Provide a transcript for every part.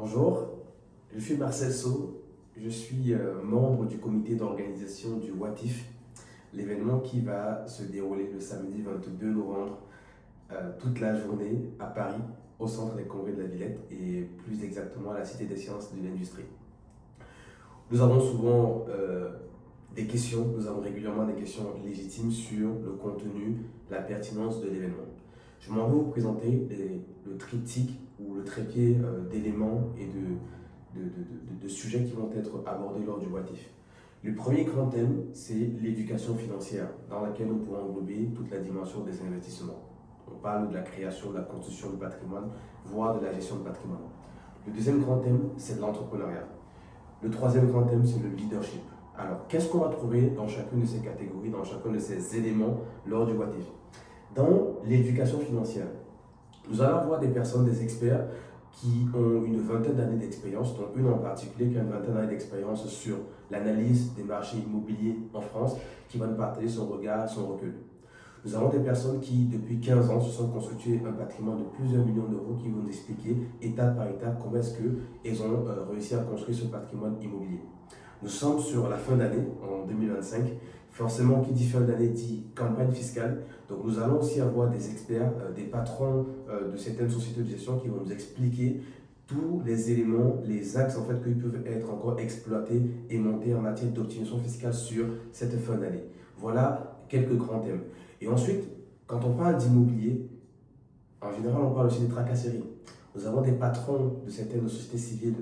Bonjour, je suis Marcel Sceaux, je suis membre du comité d'organisation du WATIF, l'événement qui va se dérouler le samedi 22 novembre, toute la journée à Paris, au centre des congrès de la Villette et plus exactement à la Cité des sciences de l'industrie. Nous avons souvent des questions, nous avons régulièrement des questions légitimes sur le contenu, la pertinence de l'événement. Je m'en vais vous présenter le triptyque ou le trépied d'éléments et de sujets qui vont être abordés lors du WATIF. Le premier grand thème, c'est l'éducation financière, dans laquelle nous pourrons englober toute la dimension des investissements. On parle de la création, de la construction du patrimoine, voire de la gestion de patrimoine. Le deuxième grand thème, c'est de l'entrepreneuriat. Le troisième grand thème, c'est le leadership. Alors, qu'est-ce qu'on va trouver dans chacune de ces catégories, dans chacun de ces éléments lors du WATIF? Dans l'éducation financière, nous allons avoir des personnes, des experts qui ont une vingtaine d'années d'expérience, dont une en particulier qui a une vingtaine d'années d'expérience sur l'analyse des marchés immobiliers en France, qui va nous partager son regard, son recul. Nous avons des personnes qui, depuis 15 ans, se sont constituées un patrimoine de plusieurs millions d'euros qui vont nous expliquer, étape par étape, comment est-ce qu'elles ont réussi à construire ce patrimoine immobilier. Nous sommes sur la fin d'année, en 2025. Forcément, qui dit fin d'année dit campagne fiscale. Donc, nous allons aussi avoir des experts, des patrons de certaines sociétés de gestion qui vont nous expliquer tous les éléments, les axes en fait qui peuvent être encore exploités et montés en matière d'optimisation fiscale sur cette fin d'année. Voilà quelques grands thèmes. Et ensuite, quand on parle d'immobilier, en général, on parle aussi des tracasseries. Nous avons des patrons de certaines sociétés civiles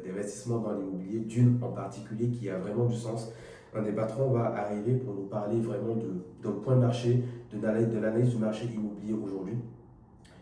d'investissement dans l'immobilier, d'une en particulier qui a vraiment du sens. Un des patrons va arriver pour nous parler vraiment d'un point de marché, de l'analyse du marché immobilier aujourd'hui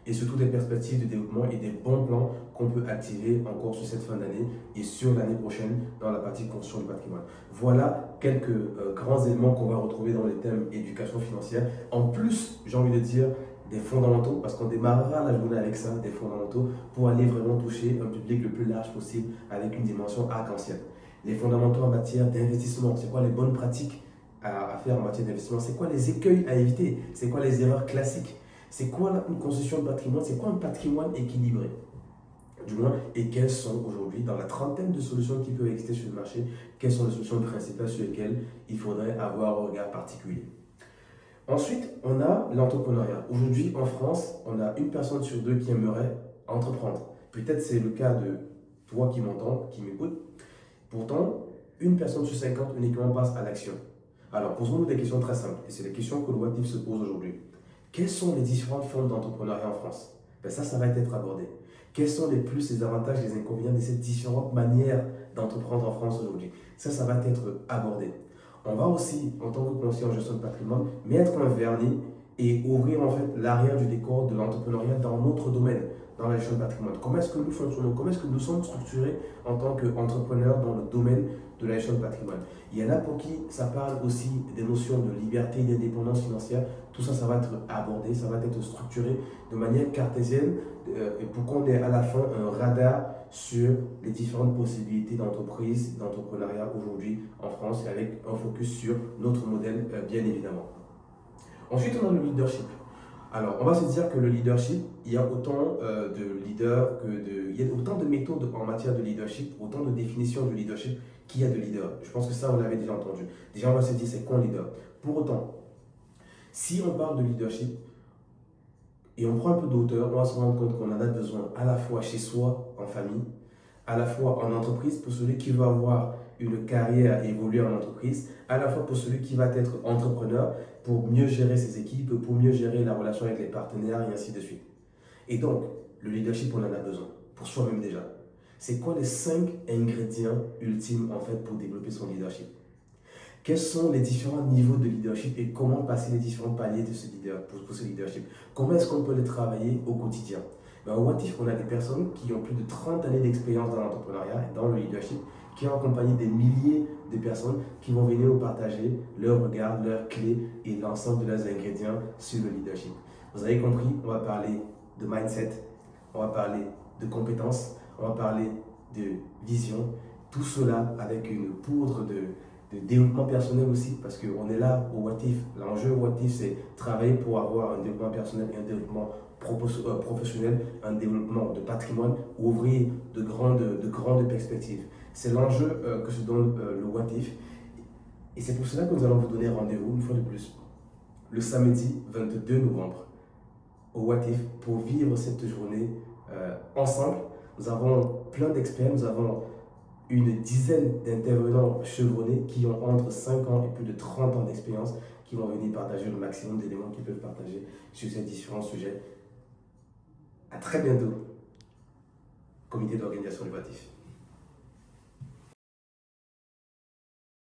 et surtout des perspectives de développement et des bons plans qu'on peut activer encore sur cette fin d'année et sur l'année prochaine dans la partie construction du patrimoine. Voilà quelques grands éléments qu'on va retrouver dans les thèmes éducation financière. En plus, j'ai envie de dire, des fondamentaux, parce qu'on démarrera la journée avec ça, des fondamentaux, pour aller vraiment toucher un public le plus large possible avec une dimension arc-en-ciel. Les fondamentaux en matière d'investissement, c'est quoi les bonnes pratiques à faire en matière d'investissement, c'est quoi les écueils à éviter, c'est quoi les erreurs classiques, c'est quoi une construction de patrimoine, c'est quoi un patrimoine équilibré, du moins, et quelles sont aujourd'hui, dans la trentaine de solutions qui peuvent exister sur le marché, quelles sont les solutions principales sur lesquelles il faudrait avoir un regard particulier. Ensuite, on a l'entrepreneuriat. Aujourd'hui, en France, on a une personne sur deux qui aimerait entreprendre. Peut-être c'est le cas de toi qui m'entends, qui m'écoute. Pourtant, une personne sur 50 uniquement passe à l'action. Alors, posons-nous des questions très simples. Et c'est les questions que le WATIF se pose aujourd'hui. Quelles sont les différentes formes d'entrepreneuriat en France? Ça va être abordé. Quels sont les plus, les avantages, les inconvénients de ces différentes manières d'entreprendre en France aujourd'hui? Ça va être abordé. On va aussi, en tant que conseiller en gestion de patrimoine, mettre un vernis et ouvrir en fait l'arrière du décor de l'entrepreneuriat dans notre domaine, dans la gestion de patrimoine. Comment est-ce que nous fonctionnons? Comment est-ce que nous sommes structurés en tant qu'entrepreneurs dans le domaine de la gestion de patrimoine? Il y en a pour qui ça parle aussi des notions de liberté et d'indépendance financière. Tout ça, ça va être abordé, ça va être structuré de manière cartésienne et pour qu'on ait à la fin un radar sur les différentes possibilités d'entreprise, d'entrepreneuriat aujourd'hui en France et avec un focus sur notre modèle bien évidemment. Ensuite, on a le leadership. Alors, on va se dire que le leadership, il y a autant de leaders il y a autant de méthodes en matière de leadership, autant de définitions de leadership qu'il y a de leaders. Je pense que ça, on l'avait déjà entendu. Déjà, on va se dire, c'est quoi un leader? Pour autant, si on parle de leadership et on prend un peu d'auteur, on va se rendre compte qu'on en a besoin à la fois chez soi, en famille, à la fois en entreprise, pour celui qui veut avoir une carrière et évoluer en entreprise, à la fois pour celui qui va être entrepreneur, pour mieux gérer ses équipes, pour mieux gérer la relation avec les partenaires et ainsi de suite. Et donc, le leadership, on en a besoin, pour soi-même déjà. C'est quoi les 5 ingrédients ultimes en fait pour développer son leadership? Quels sont les différents niveaux de leadership et comment passer les différents paliers de pour ce leadership? Comment est-ce qu'on peut les travailler au quotidien? Au WATIF, on a des personnes qui ont plus de 30 années d'expérience dans l'entrepreneuriat et dans le leadership, qui ont accompagné des milliers de personnes qui vont venir nous partager leurs regards, leurs clés et l'ensemble de leurs ingrédients sur le leadership. Vous avez compris, on va parler de mindset, on va parler de compétences, on va parler de vision, tout cela avec une poudre de développement personnel aussi, parce qu'on est là au WATIF. L'enjeu au WATIF, c'est travailler pour avoir un développement personnel et un développement professionnel, un développement de patrimoine, ouvrir de grandes perspectives. C'est l'enjeu que se donne le WATIF. Et c'est pour cela que nous allons vous donner rendez-vous, une fois de plus, le samedi 22 novembre, au WATIF, pour vivre cette journée ensemble. Nous avons plein d'experts, nous avons une dizaine d'intervenants chevronnés qui ont entre 5 ans et plus de 30 ans d'expérience, qui vont venir partager le maximum d'éléments qu'ils peuvent partager sur ces différents sujets. À très bientôt, comité d'organisation du WATIF.